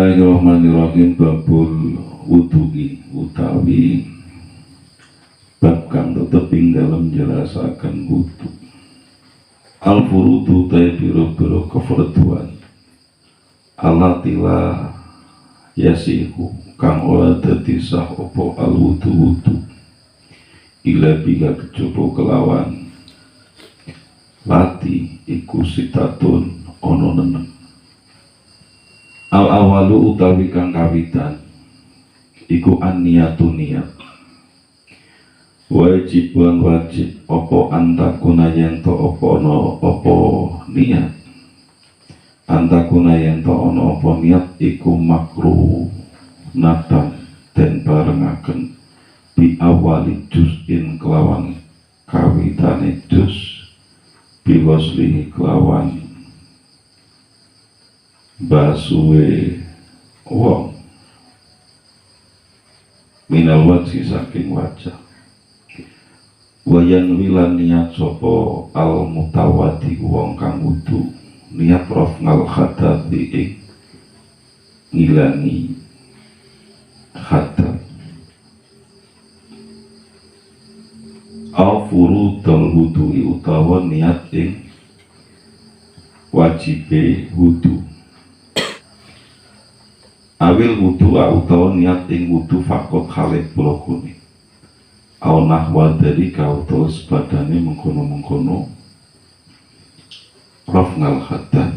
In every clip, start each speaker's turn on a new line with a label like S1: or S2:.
S1: Bismillahirrahmanirrahim. Babul wudu'i utawi bab kang teteping dalam jelasaken wudu. Al furudu ta biro-biro kefarduan. Alatila yasihu kang ora dadi sah apa al wudu ila biga kecoba kelawan lati iku sitatun ono nenen. Al awalu utawi kang kawitan iku an-niyatu niyat. Wajib lan wajib apa antakuna yen to apa ana apa niat. Antakuna yen to ana apa niat iku makruh natan den barengaken bi awali juz'in kelawan kawitane juz biwaslihi kelawan basuwe wong minal wajhi saking wajah. Wayan wilan niat sopo al mutawati wong kang wudu niat rafngal khadathi ing ngilangi khadat al furudul wudu'i utawa niat ing wajibe wudu. Awil wudu utawa niat ing wudu fakot khalik blokune au nahwa dari kau terus badane mengkono-mengkono rafngal hadat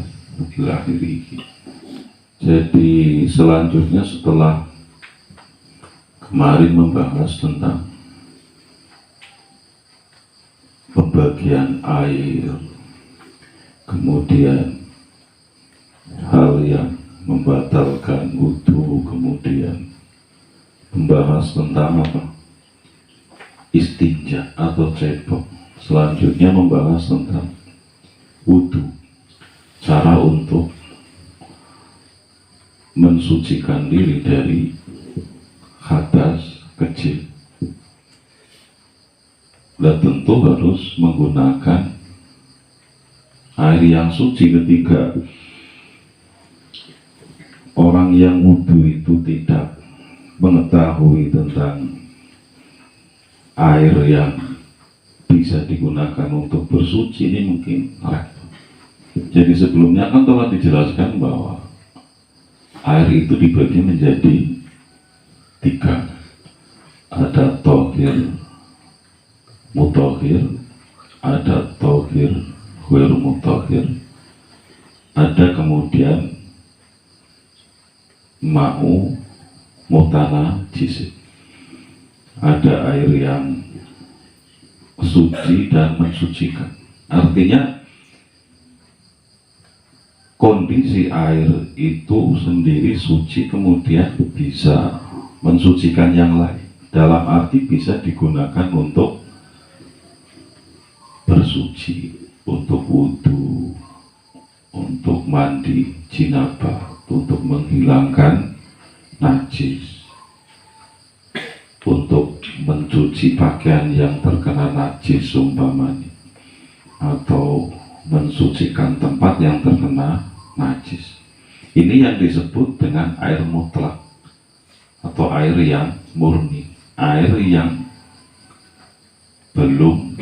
S1: ila akhirih. Jadi selanjutnya setelah kemarin membahas tentang pembagian air, kemudian hal yang membatalkan wudu, kemudian membahas tentang apa? Istinja atau cebok. Selanjutnya membahas tentang wudu, cara untuk mensucikan diri dari hadas kecil. Dan tentu harus menggunakan air yang suci. Ketika orang yang wudu itu tidak mengetahui tentang air yang bisa digunakan untuk bersuci, ini mungkin repot. Jadi sebelumnya kan telah dijelaskan bahwa air itu dibagi menjadi 3. Ada tohir, mutohir, ada tohir, ghair mutohir, ada kemudian ma'u mutana jisik. Ada air yang suci dan mensucikan. Artinya kondisi air itu sendiri suci kemudian bisa mensucikan yang lain. Dalam arti bisa digunakan untuk bersuci, untuk wudu, untuk mandi jinabah, untuk menghilangkan najis, untuk mencuci pakaian yang terkena najis umpamanya, atau mensucikan tempat yang terkena najis. Ini yang disebut dengan air mutlak atau air yang murni, air yang belum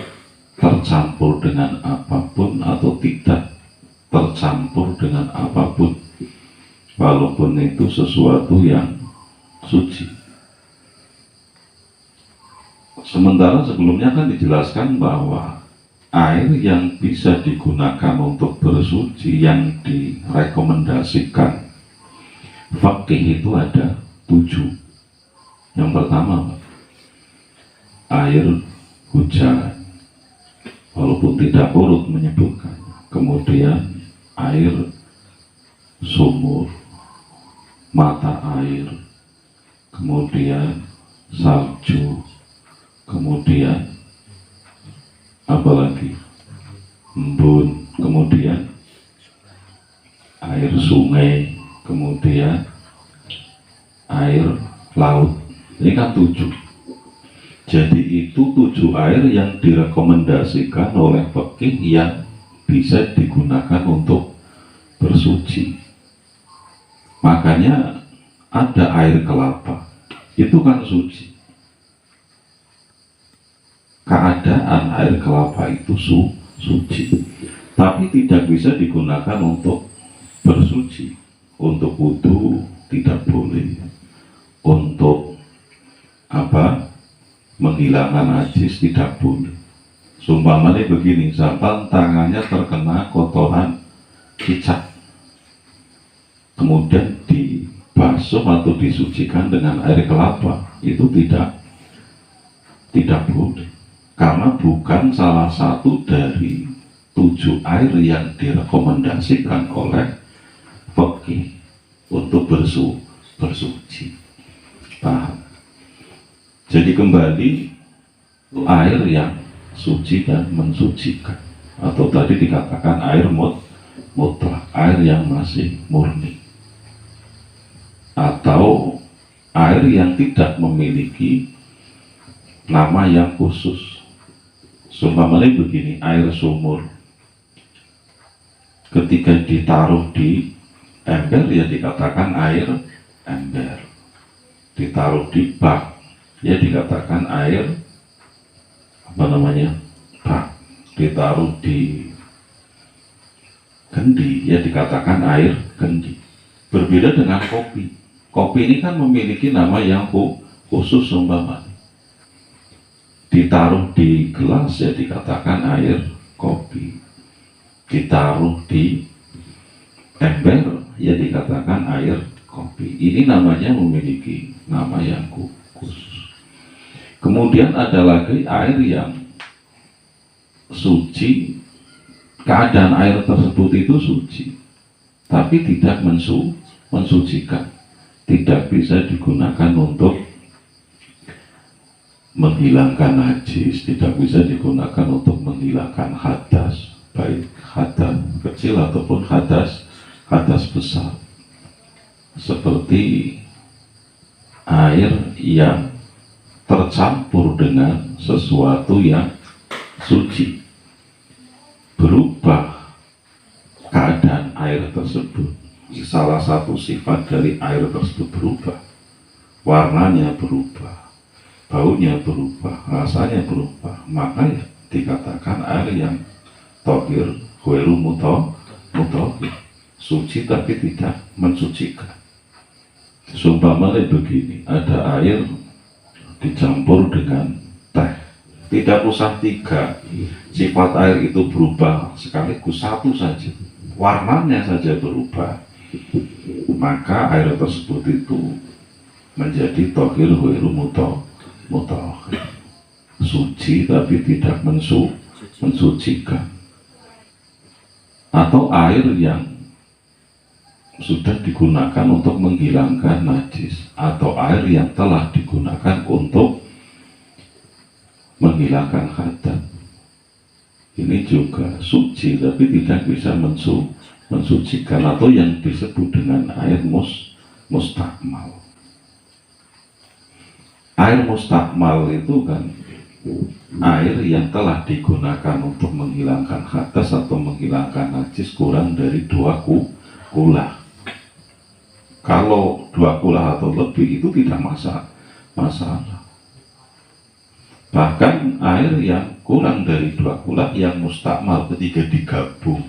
S1: tercampur dengan apapun atau tidak tercampur dengan apapun, walaupun itu sesuatu yang suci. Sementara sebelumnya kan dijelaskan bahwa air yang bisa digunakan untuk bersuci yang direkomendasikan fakih itu ada 7. Yang pertama air hujan, walaupun tidak urut menyebutkan. Kemudian air sumur, mata air, kemudian salju, kemudian apalagi embun, kemudian air sungai, kemudian air laut. Ini kan 7. Jadi itu 7 air yang direkomendasikan oleh fikih yang bisa digunakan untuk bersuci. Makanya ada air kelapa, itu kan suci. Keadaan air kelapa itu suci, tapi tidak bisa digunakan untuk bersuci. Untuk wudhu tidak boleh, untuk menghilangkan najis tidak boleh. Seumpamanya begini, misalkan tangannya terkena kotoran cicak, kemudian dibasuh atau disucikan dengan air kelapa, itu tidak boleh, karena bukan salah satu dari 7 air yang direkomendasikan oleh fikih untuk bersuci. Paham? Jadi kembali, air yang suci dan mensucikan, atau tadi dikatakan air mutlak, air yang masih murni, atau air yang tidak memiliki nama yang khusus. Seumpamanya begini, air sumur ketika ditaruh di ember ya dikatakan air ember, ditaruh di bak ya dikatakan air bak, ditaruh di kendi ya dikatakan air kendi. Berbeda dengan kopi. Kopi ini kan memiliki nama yang khusus, umpamanya ditaruh di gelas ya dikatakan air kopi, ditaruh di ember ya dikatakan air kopi. Ini namanya memiliki nama yang khusus. Kemudian ada lagi air yang suci, keadaan air tersebut itu suci tapi tidak mensucikan, tidak bisa digunakan untuk menghilangkan najis, tidak bisa digunakan untuk menghilangkan hadas, baik hadas kecil ataupun hadas besar, seperti air yang tercampur dengan sesuatu yang suci, berubah keadaan air tersebut. Salah satu sifat dari air tersebut berubah, warnanya berubah, baunya berubah, rasanya berubah, maka ya dikatakan air yang tohir, ghairu mutahhir, suci tapi tidak mensucikan. Seumpamanya begini, ada air dicampur dengan teh, tidak usah 3 sifat air itu berubah sekaligus, 1 saja, warnanya saja berubah, maka air tersebut itu menjadi tohir ghairu mutahhir, suci tapi tidak mensucikan. Atau air yang sudah digunakan untuk menghilangkan najis, atau air yang telah digunakan untuk menghilangkan hadas, ini juga suci tapi tidak bisa mensucikan, atau yang disebut dengan air mustakmal. Air mustakmal itu kan air yang telah digunakan untuk menghilangkan hadas atau menghilangkan najis kurang dari 2 kulah. Kalau 2 kulah atau lebih itu tidak masalah. Bahkan air yang kurang dari 2 kulah yang mustakmal ketika digabung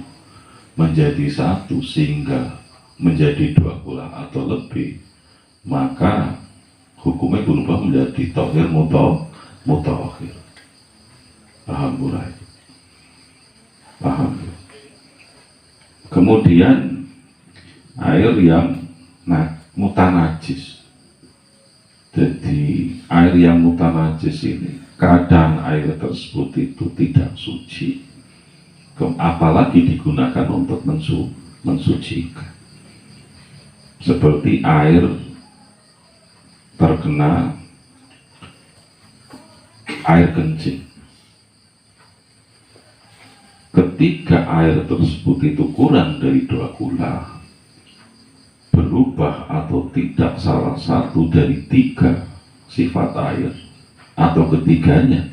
S1: menjadi 1 sehingga menjadi 2 kulah atau lebih, maka hukumnya berubah menjadi tohir mutahhir. Paham mulai? Paham. Kemudian air yang mutanajis. Jadi air yang mutanajis ini, keadaan air tersebut itu tidak suci, apalagi digunakan untuk mensucikan. Seperti air terkena air kencing. Ketika air tersebut itu kurang dari 2 kulah, berubah atau tidak salah satu dari 3 sifat air atau ketiganya,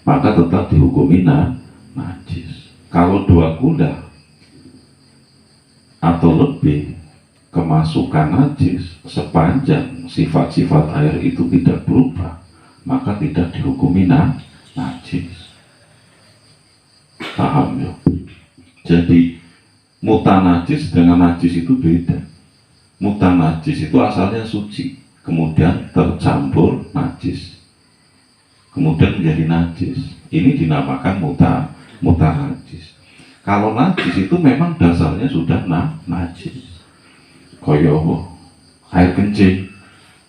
S1: maka tetap dihukumi najis. Kalau 2 kulah atau lebih kemasukan najis sepanjang sifat-sifat air itu tidak berubah, maka tidak dihukumi najis. Paham ya? Jadi mutanajis dengan najis itu beda. Mutanajis itu asalnya suci, kemudian tercampur najis, kemudian menjadi najis. Ini dinamakan mutanajis. Kalau najis itu memang dasarnya sudah najis. Koyo air kencing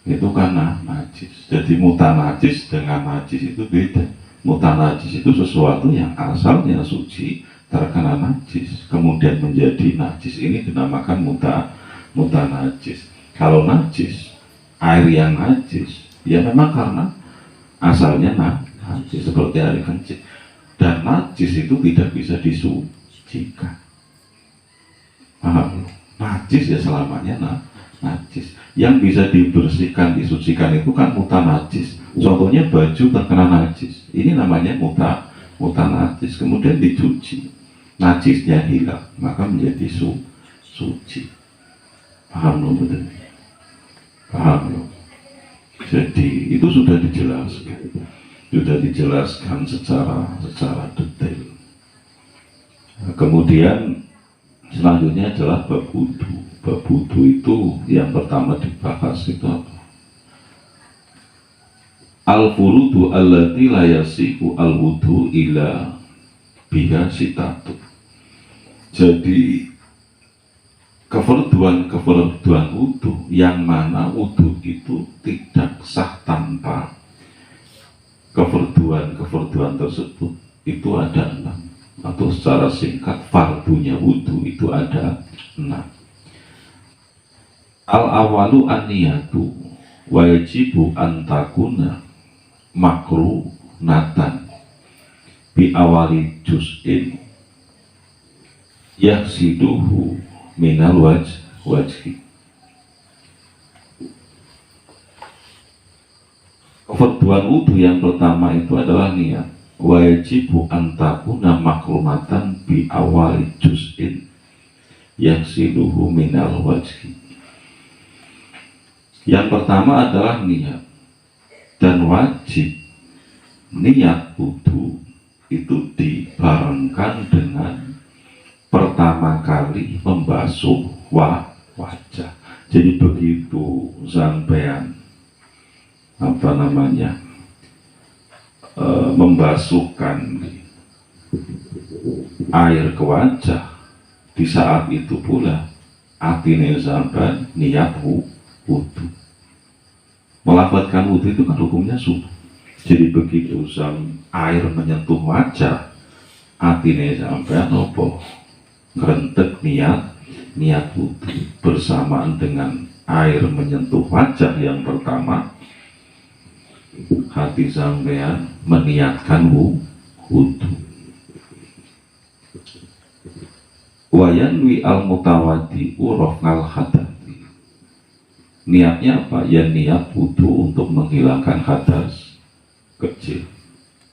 S1: itu kan najis. Jadi mutanajis dengan najis itu beda. Mutanajis itu sesuatu yang asalnya suci terkena najis kemudian menjadi najis. Ini dinamakan mutanajis. Kalau najis, air yang najis, ya memang karena asalnya najis seperti air kencing. Dan najis itu tidak bisa disucikan. Paham? Najis ya selamanya najis. Yang bisa dibersihkan, disucikan itu kan mutanajis. Contohnya baju terkena najis, ini namanya mutanajis. Kemudian dicuci, najisnya hilang, maka menjadi suci. Paham loh betul? Paham loh. Jadi itu sudah dijelaskan secara detail. Kemudian selanjutnya adalah bab wudu. Bab wudu itu yang pertama dibahas itu apa? Al-furudu allati la yasihu al-wudu ila biha sitatu. Jadi kefarduan wudu yang mana wudu itu tidak sah tanpa kefarduan tersebut itu ada 6, atau secara singkat fardunya wudu itu ada 6. Al-awalu an-niyatu wajibu antakuna makrunatan bi awali juz'in yahsiduhu minal wajhi. Kefarduan wudu yang pertama itu adalah niat. Wajibu antakuna makrunatan bi awali juz'in yahsiduhu minal wajhi. Yang pertama adalah niat, dan wajib niat wudu itu dibarengkan dengan pertama kali membasuh wajah. Jadi begitu sampean membasuhkan air ke wajah, di saat itu pula atine sampean niat wudu. Melafadzkan wudu itu kan hukumnya sunnah. Jadi begitu air menyentuh wajah, atine sampean nopo ngerentek niat wudu bersamaan dengan air menyentuh wajah yang pertama, hati sampean meniatkan wudu. Wayanwi al-mutawadi urofnal hadas. Niatnya apa? Ya niat wudu untuk menghilangkan hadas kecil,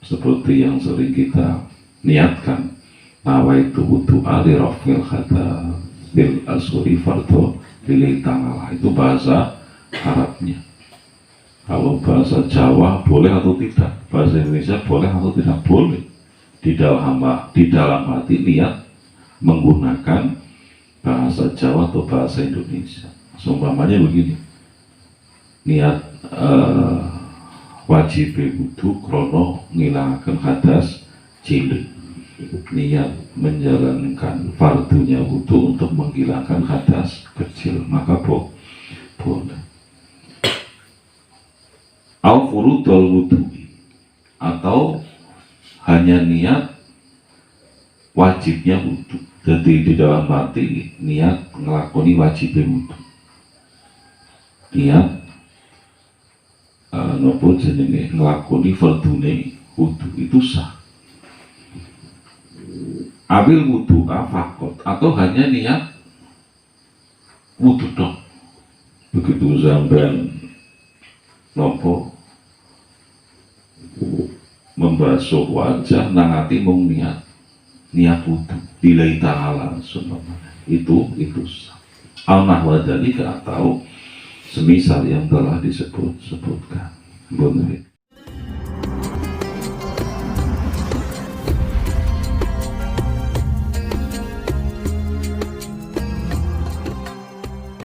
S1: seperti yang sering kita niatkan. Nawaitu wudu ali rafil hadas bil asuri fardo lillahi ta'ala. Itu bahasa Arabnya. Kalau bahasa Jawa boleh atau tidak, bahasa Indonesia boleh atau tidak boleh. Di dalam hati niat menggunakan bahasa Jawa atau bahasa Indonesia. Seumpamanya begini, niat wajib wudu krono ngilangaken hadas cilik, niat menjalankan fardunya wudu untuk menghilangkan hadas kecil, maka boleh. Au furudul wudu, atau hanya niat wajibnya wudu. Jadi di dalam hati niat ngelakoni wajib wudu, niat nopo jenenge ngelakoni fardune wudu itu sah. Abil wudu fakot, atau hanya niat wudu dong. Begitu sampean nopo membasuh wajah nang ati mung niat wudu lillahi ta'ala, itu sah. al-nahwa dzalika atau semisal yang telah disebutkan.